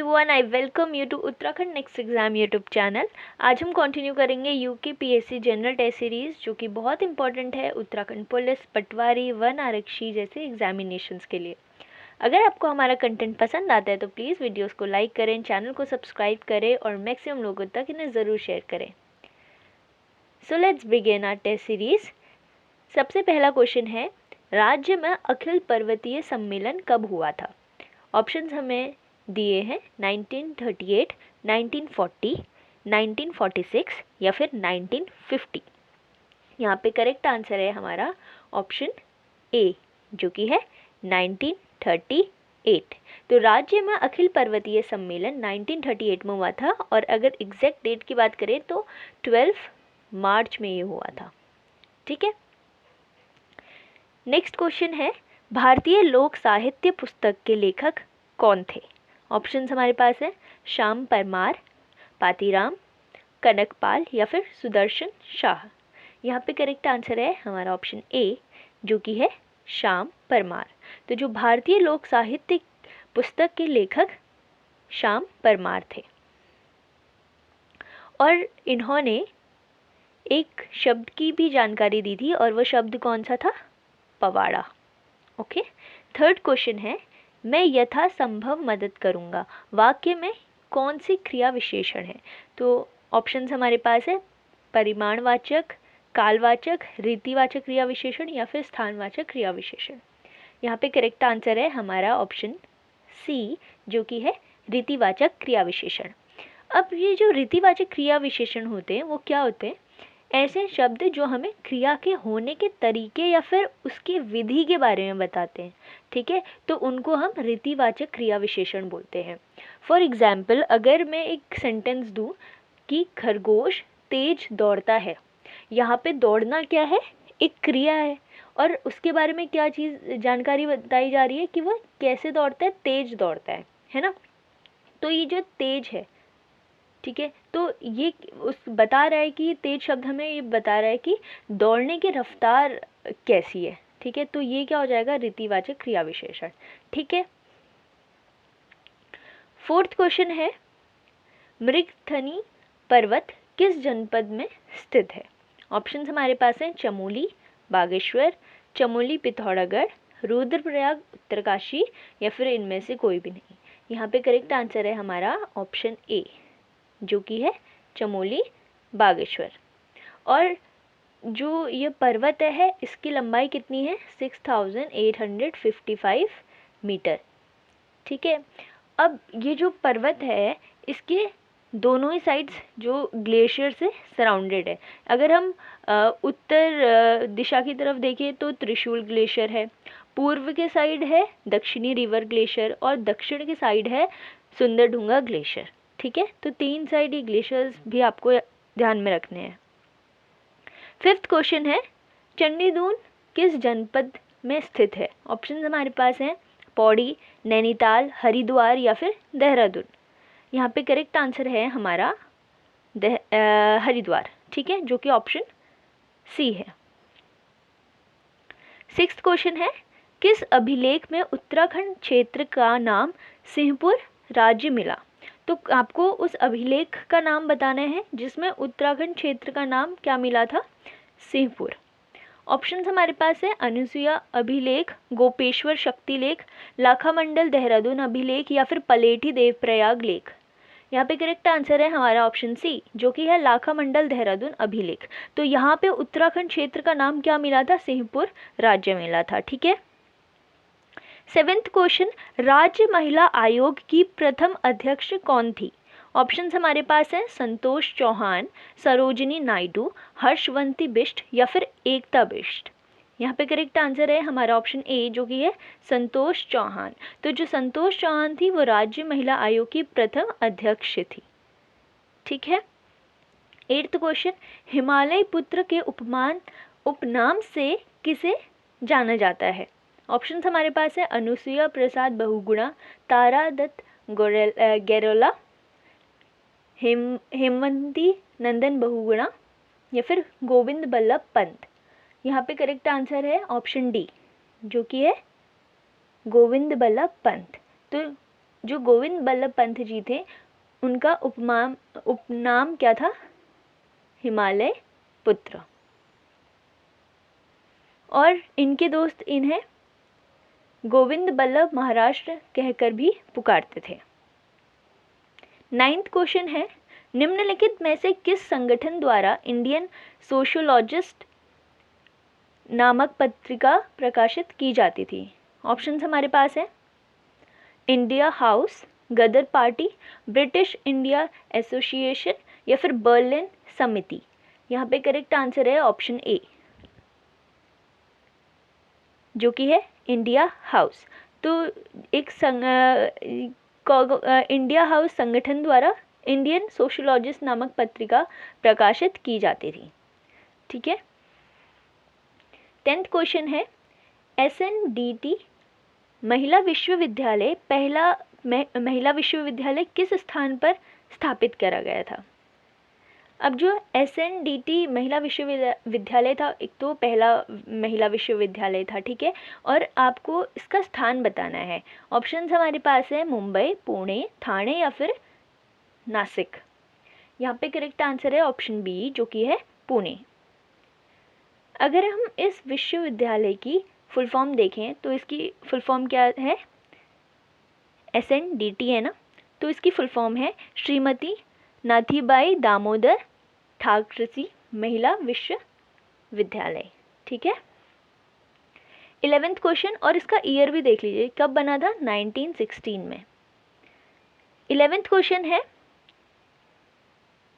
Everyone, I welcome you to Uttarakhand next exam YouTube channel. आज हम continue करेंगे UK PSC general test series, जो कि बहुत इंपॉर्टेंट है उत्तराखंड पुलिस, पटवारी, वन आरक्षी जैसे एग्जामिनेशंस के लिए। अगर आपको हमारा कंटेंट पसंद आता है तो प्लीज़ वीडियोस को लाइक करें, चैनल को सब्सक्राइब करें और मैक्सिमम लोगों तक इन्हें ज़रूर शेयर करें। So let's begin our test series. सबसे पहला क्वेश्चन है, राज्य में अखिल पर्वतीय सम्मेलन कब हुआ था? ऑप्शंस हमें दिए हैं 1938, 1940, 1946 या फिर 1950। यहाँ पे करेक्ट आंसर है हमारा ऑप्शन ए, जो कि है 1938। तो राज्य में अखिल पर्वतीय सम्मेलन 1938 में हुआ था, और अगर एग्जैक्ट डेट की बात करें तो 12 मार्च में ये हुआ था। ठीक है। नेक्स्ट क्वेश्चन है, भारतीय लोक साहित्य पुस्तक के लेखक कौन थे? ऑप्शंस हमारे पास है श्याम परमार, पातीराम, कनकपाल या फिर सुदर्शन शाह। यहाँ पे करेक्ट आंसर है हमारा ऑप्शन ए, जो कि है श्याम परमार। तो जो भारतीय लोक साहित्य पुस्तक के लेखक श्याम परमार थे, और इन्होंने एक शब्द की भी जानकारी दी थी, और वह शब्द कौन सा था? पवाड़ा। ओके। थर्ड क्वेश्चन है, मैं यथासंभव मदद करूंगा वाक्य में कौन सी क्रिया विशेषण है? तो ऑप्शंस हमारे पास है परिमाणवाचक, कालवाचक, रीतिवाचक क्रिया विशेषण या फिर स्थानवाचक क्रिया विशेषण। यहाँ पे करेक्ट आंसर है हमारा ऑप्शन सी, जो कि है रीतिवाचक क्रिया विशेषण। अब ये जो रीतिवाचक क्रिया विशेषण होते हैं वो क्या होते हैं? ऐसे शब्द जो हमें क्रिया के होने के तरीके या फिर उसकी विधि के बारे में बताते हैं। ठीक है, तो उनको हम रीतिवाचक क्रिया विशेषण बोलते हैं। फॉर एग्जाम्पल, अगर मैं एक सेंटेंस दूँ कि खरगोश तेज दौड़ता है, यहाँ पे दौड़ना क्या है? एक क्रिया है, और उसके बारे में क्या चीज़ जानकारी बताई जा रही है कि वह कैसे दौड़ता है? तेज दौड़ता है ना। तो ये जो तेज है, ठीक है, तो ये उस बता रहा है कि तेज शब्द हमें ये बता रहा है कि दौड़ने की रफ्तार कैसी है। ठीक है, तो ये क्या हो जाएगा? रीतिवाचक क्रिया विशेषण। ठीक है। फोर्थ क्वेश्चन है, मृगथनी पर्वत किस जनपद में स्थित है? ऑप्शंस हमारे पास हैं चमोली, बागेश्वर, चमोली पिथौरागढ़, रुद्रप्रयाग उत्तरकाशी या फिर इनमें से कोई भी नहीं। यहाँ पे करेक्ट आंसर है हमारा ऑप्शन ए, जो कि है चमोली बागेश्वर। और जो ये पर्वत है इसकी लंबाई कितनी है? 6855 मीटर। ठीक है। अब ये जो पर्वत है इसके दोनों ही साइड्स जो ग्लेशियर से सराउंडेड है। अगर हम उत्तर दिशा की तरफ देखें तो त्रिशूल ग्लेशियर है, पूर्व के साइड है दक्षिणी रिवर ग्लेशियर, और दक्षिण के साइड है सुंदरढूंगा ग्लेशियर। ठीक है, तो तीन साइड ही ग्लेशियर्स भी आपको ध्यान में रखने हैं। फिफ्थ क्वेश्चन है, चंडीदून किस जनपद में स्थित है? ऑप्शन हमारे पास हैं पौड़ी, नैनीताल, हरिद्वार या फिर देहरादून। यहाँ पे करेक्ट आंसर है हमारा हरिद्वार। ठीक है, जो कि ऑप्शन सी है। सिक्स्थ क्वेश्चन है, किस अभिलेख में उत्तराखंड क्षेत्र का नाम सिंहपुर राज्य मिला? तो आपको उस अभिलेख का नाम बताना है जिसमें उत्तराखंड क्षेत्र का नाम क्या मिला था? सिंहपुर। ऑप्शंस हमारे पास है अनुसुईया अभिलेख, गोपेश्वर शक्तिलेख, लाखामंडल देहरादून अभिलेख या फिर पलेठी देवप्रयाग लेख। यहाँ पे करेक्ट आंसर है हमारा ऑप्शन सी, जो कि है लाखामंडल देहरादून अभिलेख। तो यहाँ पे उत्तराखंड क्षेत्र का नाम क्या मिला था? सिंहपुर राज्य मिला था। ठीक है। सेवेंथ क्वेश्चन, राज्य महिला आयोग की प्रथम अध्यक्ष कौन थी? ऑप्शंस हमारे पास हैं संतोष चौहान, सरोजिनी नायडू, हर्षवंती बिष्ट या फिर एकता बिष्ट। यहाँ पे करेक्ट आंसर है हमारा ऑप्शन ए, जो कि है संतोष चौहान। तो जो संतोष चौहान थी वो राज्य महिला आयोग की प्रथम अध्यक्ष थी। ठीक है। एट्थ क्वेश्चन, हिमालय पुत्र के उपनाम से किसे जाना जाता है? ऑप्शंस हमारे पास है अनुसुईया प्रसाद बहुगुणा, तारा दत्त गैरोला, हेमवंती नंदन बहुगुणा या फिर गोविंद बल्लभ पंत। यहाँ पे करेक्ट आंसर है ऑप्शन डी, जो कि है गोविंद बल्लभ पंत। तो जो गोविंद बल्लभ पंत जी थे उनका उपनाम क्या था? हिमालय पुत्र। और इनके दोस्त इन्हें गोविंद बल्लभ महाराष्ट्र कहकर भी पुकारते थे। 9th क्वेश्चन है, निम्नलिखित में से किस संगठन द्वारा इंडियन सोशियोलॉजिस्ट नामक पत्रिका प्रकाशित की जाती थी? ऑप्शंस हमारे पास है इंडिया हाउस, गदर पार्टी, ब्रिटिश इंडिया एसोसिएशन या फिर बर्लिन समिति। यहाँ पे करेक्ट आंसर है ऑप्शन ए, जो कि है इंडिया हाउस। तो एक इंडिया हाउस संगठन द्वारा इंडियन सोशियोलॉजिस्ट नामक पत्रिका प्रकाशित की जाती थी। ठीक है। 10th क्वेश्चन है, SNDT महिला विश्वविद्यालय पहला महिला विश्वविद्यालय किस स्थान पर स्थापित करा गया था? अब जो SNDT महिला विश्वविद्यालय था, एक तो पहला महिला विश्वविद्यालय था, ठीक है, और आपको इसका स्थान बताना है। ऑप्शंस हमारे पास है मुंबई, पुणे, ठाणे या फिर नासिक। यहाँ पे करेक्ट आंसर है ऑप्शन बी, जो कि है पुणे। अगर हम इस विश्वविद्यालय की फुल फॉर्म देखें तो इसकी फुल फॉर्म क्या है? SNDT है ना, तो इसकी फुल फॉर्म है श्रीमती नाथीबाई दामोदर ठाकरसी महिला विश्वविद्यालय। ठीक है। 11th क्वेश्चन, और इसका ईयर भी देख लीजिए कब बना था, 1916 में। 11th क्वेश्चन है,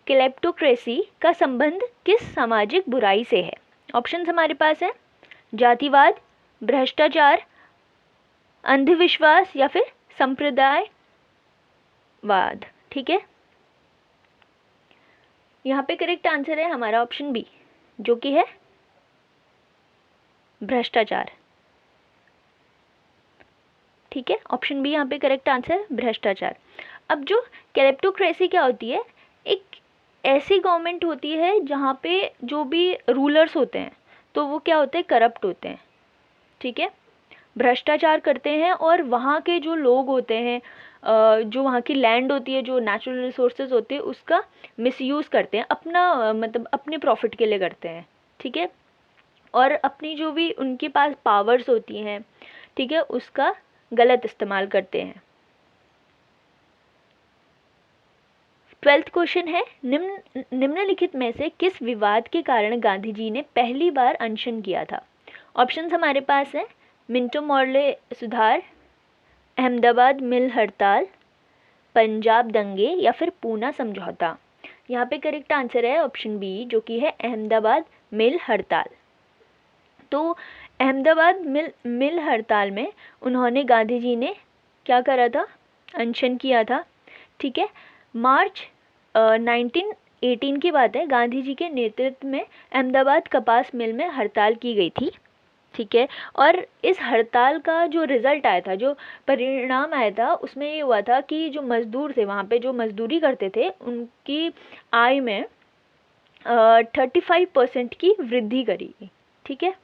क्लेप्टोक्रेसी का संबंध किस सामाजिक बुराई से है? ऑप्शंस हमारे पास है जातिवाद, भ्रष्टाचार, अंधविश्वास या फिर संप्रदायवाद। ठीक है। यहाँ पे करेक्ट आंसर है हमारा ऑप्शन बी, जो कि है भ्रष्टाचार। ठीक है, ऑप्शन बी यहाँ पे करेक्ट आंसर भ्रष्टाचार। अब जो क्लेप्टोक्रेसी क्या होती है, एक ऐसी गवर्नमेंट होती है जहाँ पे जो भी रूलर्स होते हैं तो वो क्या होते हैं, करप्ट होते हैं। ठीक है, भ्रष्टाचार करते हैं और वहाँ के जो लोग होते हैं, जो वहाँ की लैंड होती है, जो नेचुरल रिसोर्सेज होते हैं, उसका मिसयूज़ करते हैं, अपना मतलब अपने प्रॉफिट के लिए करते हैं। ठीक है, और अपनी जो भी उनके पास पावर्स होती हैं, ठीक है, उसका गलत इस्तेमाल करते हैं। 12th क्वेश्चन है, निम्नलिखित में से किस विवाद के कारण गांधी जी ने पहली बार अनशन किया था? ऑप्शंस हमारे पास है मिंटो मॉर्ले सुधार, अहमदाबाद मिल हड़ताल, पंजाब दंगे या फिर पूना समझौता। यहाँ पे करेक्ट आंसर है ऑप्शन बी, जो कि है अहमदाबाद मिल हड़ताल। तो अहमदाबाद मिल हड़ताल में उन्होंने, गांधी जी ने क्या करा था, अनशन किया था। ठीक है, मार्च 1918 की बात है, गांधी जी के नेतृत्व में अहमदाबाद कपास मिल में हड़ताल की गई थी। ठीक है, और इस हड़ताल का जो रिज़ल्ट आया था, जो परिणाम आया था, उसमें ये हुआ था कि जो मज़दूर थे वहाँ पे, जो मज़दूरी करते थे, उनकी आय में 35% की वृद्धि करी गई। ठीक है।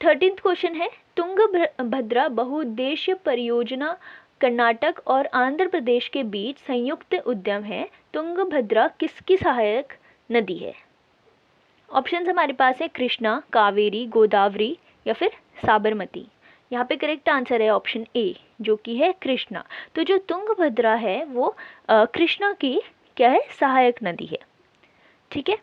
13th क्वेश्चन है, तुंगभद्रा बहुउद्देश्य परियोजना कर्नाटक और आंध्र प्रदेश के बीच संयुक्त उद्यम है। तुंगभद्रा किसकी सहायक नदी है? ऑप्शंस हमारे पास है कृष्णा, कावेरी, गोदावरी या फिर साबरमती। यहाँ पे करेक्ट आंसर है ऑप्शन ए, जो कि है कृष्णा। तो जो तुंगभद्रा है वो कृष्णा की क्या है, सहायक नदी है। ठीक है,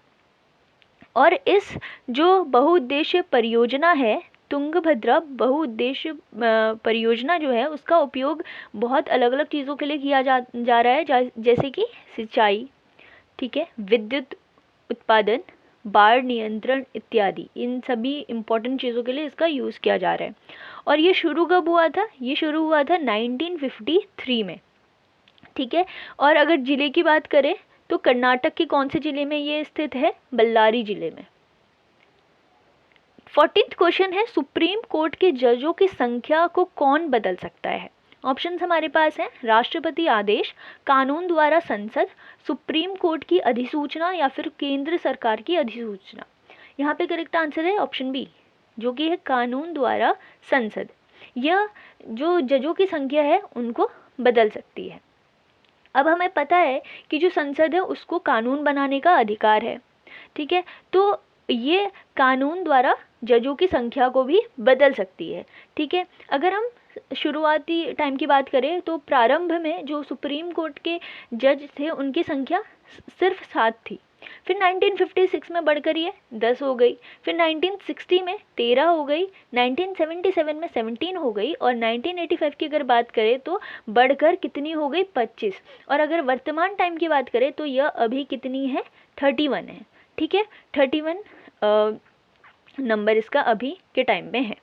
और इस जो बहुउद्देश्य परियोजना है, तुंगभद्रा बहुउद्देश्य परियोजना जो है, उसका उपयोग बहुत अलग अलग चीज़ों के लिए किया जा रहा है, जैसे कि सिंचाई, ठीक है, विद्युत उत्पादन, बाढ़ नियंत्रण इत्यादि। इन सभी इम्पोर्टेंट चीज़ों के लिए इसका यूज़ किया जा रहा है। और ये शुरू कब हुआ था? ये शुरू हुआ था 1953 में। ठीक है, और अगर ज़िले की बात करें तो कर्नाटक के कौन से ज़िले में ये स्थित है? बल्लारी ज़िले में। 14th क्वेश्चन है, सुप्रीम कोर्ट के जजों की संख्या को कौन बदल सकता है? ऑप्शंस हमारे पास हैं राष्ट्रपति आदेश, कानून द्वारा संसद, सुप्रीम कोर्ट की अधिसूचना या फिर केंद्र सरकार की अधिसूचना। यहाँ पे करेक्ट आंसर है ऑप्शन बी, जो कि है कानून द्वारा संसद। यह जो जजों की संख्या है उनको बदल सकती है। अब हमें पता है कि जो संसद है उसको कानून बनाने का अधिकार है, ठीक है, तो ये कानून द्वारा जजों की संख्या को भी बदल सकती है, ठीक है। अगर हम शुरुआती टाइम की बात करें तो प्रारंभ में जो सुप्रीम कोर्ट के जज थे उनकी संख्या सिर्फ 7 थी, फिर 1956 में बढ़कर ये 10 हो गई, फिर 1960 में 13 हो गई, 1977 में 17 हो गई, और 1985 की अगर बात करें तो बढ़कर कितनी हो गई 25, और अगर वर्तमान टाइम की बात करें तो यह अभी कितनी है 31 है, ठीक है, 31 नंबर इसका अभी के टाइम में है।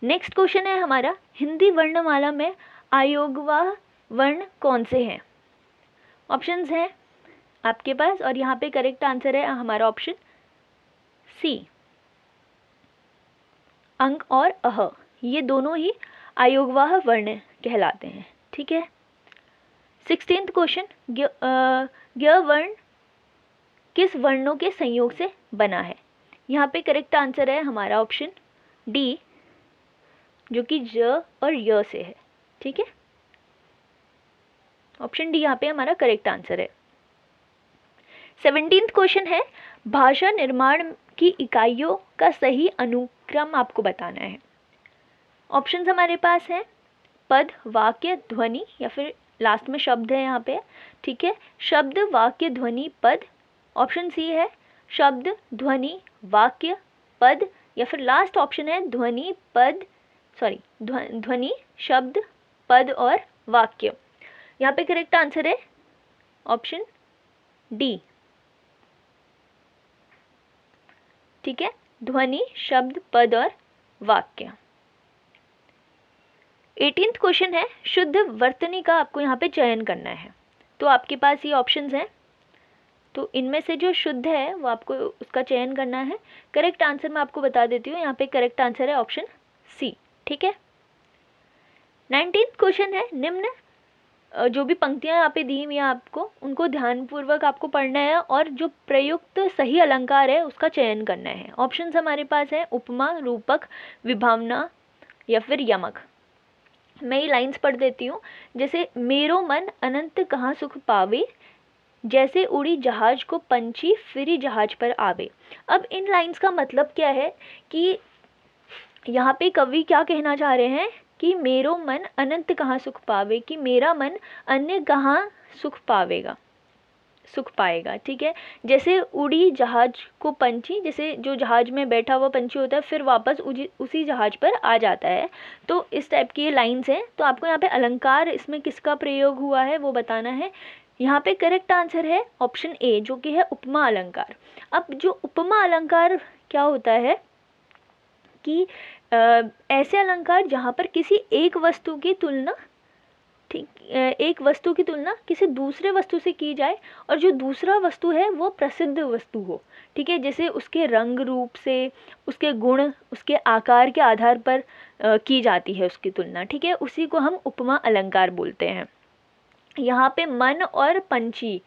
नेक्स्ट क्वेश्चन है हमारा, हिंदी वर्णमाला में आयोगवाह वर्ण कौन से हैं? ऑप्शंस हैं आपके पास, और यहाँ पे करेक्ट आंसर है हमारा ऑप्शन सी, अंग और अह, ये दोनों ही आयोगवाह वर्ण कहलाते हैं, ठीक है। 16th क्वेश्चन, ग वर्ण किस वर्णों के संयोग से बना है? यहाँ पे करेक्ट आंसर है हमारा ऑप्शन डी, जो कि ज और य से है, ठीक है, ऑप्शन डी यहाँ पे हमारा करेक्ट आंसर है। 17th क्वेश्चन है, भाषा निर्माण की इकाइयों का सही अनुक्रम आपको बताना है। ऑप्शंस हमारे पास हैं पद, वाक्य, ध्वनि, या फिर लास्ट में शब्द है यहाँ पे, ठीक है, शब्द, वाक्य, ध्वनि, पद। ऑप्शन सी है शब्द, ध्वनि, वाक्य, पद, या फिर लास्ट ऑप्शन है ध्वनि, पद, ध्वनि, शब्द, पद और वाक्य। यहाँ पे करेक्ट आंसर है ऑप्शन डी, ठीक है, ध्वनि, शब्द, पद और वाक्य। 18th क्वेश्चन है, शुद्ध वर्तनी का आपको यहाँ पे चयन करना है। तो आपके पास ये ऑप्शंस हैं, तो इनमें से जो शुद्ध है वो आपको उसका चयन करना है। करेक्ट आंसर मैं आपको बता देती हूँ, यहाँ पे करेक्ट आंसर है ऑप्शन सी, ठीक है। 19th क्वेश्चन है, निम्न जो भी पंक्तियां यहाँ पे दी हुई हैं आपको उनको ध्यानपूर्वक आपको पढ़ना है और जो प्रयुक्त सही अलंकार है उसका चयन करना है। ऑप्शंस हमारे पास है उपमा, रूपक, विभावना या फिर यमक। मैं ये लाइंस पढ़ देती हूँ, जैसे मेरो मन अनंत कहाँ सुख पावे, जैसे उड़ी जहाज को पंछी फिरी जहाज पर आवे। अब इन लाइंस का मतलब क्या है कि यहाँ पे कवि क्या कहना चाह रहे हैं कि मेरो मन अनंत कहाँ सुख पावे, कि मेरा मन अन्य कहाँ सुख पाएगा, ठीक है। जैसे उड़ी जहाज को पंछी, जैसे जो जहाज में बैठा हुआ पंछी होता है फिर वापस उसी जहाज पर आ जाता है, तो इस टाइप की ये लाइंस हैं। तो आपको यहाँ पे अलंकार इसमें किसका प्रयोग हुआ है वो बताना है। यहाँ पे करेक्ट आंसर है ऑप्शन ए, जो कि है उपमा अलंकार। अब जो उपमा अलंकार क्या होता है कि ऐसे अलंकार जहाँ पर किसी एक वस्तु की तुलना, ठीक, एक वस्तु की तुलना किसी दूसरे वस्तु से की जाए और जो दूसरा वस्तु है वो प्रसिद्ध वस्तु हो, ठीक है, जैसे उसके रंग रूप से, उसके गुण, उसके आकार के आधार पर की जाती है उसकी तुलना, ठीक है, उसी को हम उपमा अलंकार बोलते हैं। यहाँ पे मन और पंछी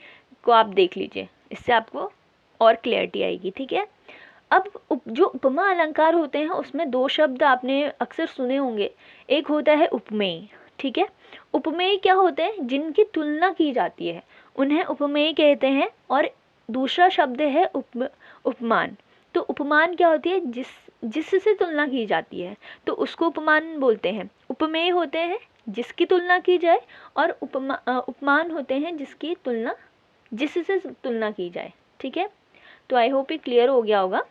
को आप देख लीजिए, इससे आपको और क्लैरिटी आएगी, ठीक है। अब जो उपमा अलंकार होते हैं उसमें दो शब्द आपने अक्सर सुने होंगे, एक होता है उपमेय, ठीक है। उपमेय क्या होते हैं, जिनकी तुलना की जाती है उन्हें उपमेय कहते हैं, और दूसरा शब्द है उपमान। तो उपमान क्या होती है, जिससे तुलना की जाती है तो उसको उपमान बोलते हैं। उपमेय होते हैं जिसकी तुलना की जाए, और उपमान होते हैं जिससे तुलना की जाए, ठीक है। तो आई होप ये क्लियर हो गया होगा।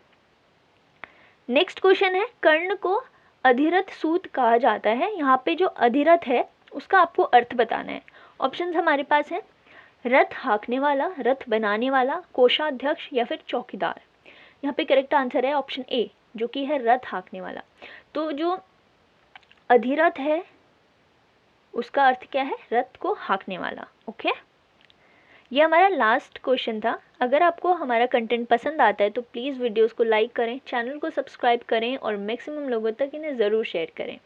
नेक्स्ट क्वेश्चन है, कर्ण को अधिरथ सूत कहा जाता है। यहाँ पे जो अधिरथ है उसका आपको अर्थ बताना है। ऑप्शंस हमारे पास हैं रथ हाँकने वाला, रथ बनाने वाला, कोषाध्यक्ष या फिर चौकीदार। यहाँ पे करेक्ट आंसर है ऑप्शन ए, जो कि है रथ हाँकने वाला। तो जो अधिरथ है उसका अर्थ क्या है, रथ को हाँकने वाला, ओके। ये हमारा लास्ट क्वेश्चन था। अगर आपको हमारा कंटेंट पसंद आता है तो प्लीज़ वीडियोस को लाइक करें, चैनल को सब्सक्राइब करें और मैक्सिमम लोगों तक इन्हें ज़रूर शेयर करें,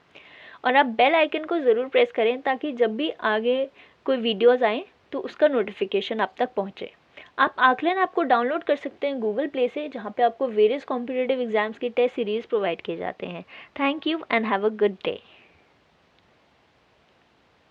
और आप बेल आइकन को ज़रूर प्रेस करें ताकि जब भी आगे कोई वीडियोस आएँ तो उसका नोटिफिकेशन आप तक पहुँचे। आप आकलन ऐप को डाउनलोड कर सकते हैं गूगल प्ले से, जहाँ पे आपको वेरियस कॉम्पिटिटिव एग्जाम्स की टेस्ट सीरीज़ प्रोवाइड किए जाते हैं। Thank you and have a good day.